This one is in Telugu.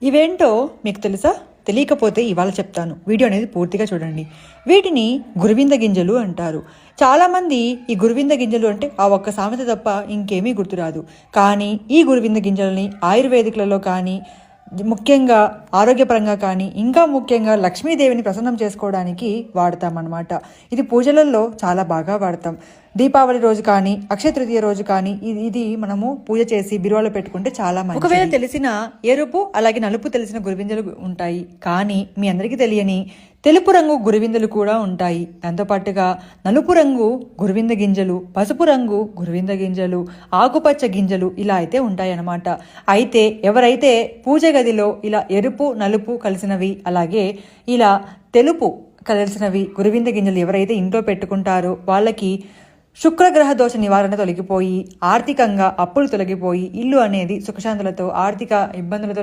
ఇవేంటో మీకు తెలుసా? తెలియకపోతే ఇవాళ చెప్తాను. వీడియో అనేది పూర్తిగా చూడండి. వీటిని గురువింద గింజలు అంటారు. చాలామంది ఈ గురువింద గింజలు అంటే ఆ ఒక్క సామెత తప్ప ఇంకేమీ గుర్తురాదు. కానీ ఈ గురువింద గింజల్ని ఆయుర్వేదిక్లలో కానీ, ముఖ్యంగా ఆరోగ్యపరంగా కానీ, ఇంకా ముఖ్యంగా లక్ష్మీదేవిని ప్రసన్నం చేసుకోవడానికి వాడతామన్నమాట. ఇది పూజలలో చాలా బాగా వాడతాం. దీపావళి రోజు కానీ, అక్షయ తృతీయ రోజు కానీ ఇది మనము పూజ చేసి బిరువాలో పెట్టుకుంటే చాలా మంచిది. ఒకవేళ తెలిసిన ఎరుపు అలాగే నలుపు తెలిసిన గురువిందలు ఉంటాయి, కానీ మీ అందరికీ తెలియని తెలుపు రంగు గురువిందలు కూడా ఉంటాయి. దాంతోపాటుగా నలుపు రంగు గురువింద గింజలు, పసుపు రంగు గురువింద గింజలు, ఆకుపచ్చ గింజలు ఇలా అయితే ఉంటాయి అన్నమాట. అయితే ఎవరైతే పూజ గదిలో ఇలా ఎరుపు నలుపు కలిసినవి అలాగే ఇలా తెలుపు కలిసినవి గురువింద గింజలు ఎవరైతే ఇంట్లో పెట్టుకుంటారో వాళ్ళకి శుక్రగ్రహ దోష నివారణ తొలగిపోయి, ఆర్థికంగా అప్పులు తొలగిపోయి, ఇల్లు అనేది సుఖశాంతులతో, ఆర్థిక ఇబ్బందులతో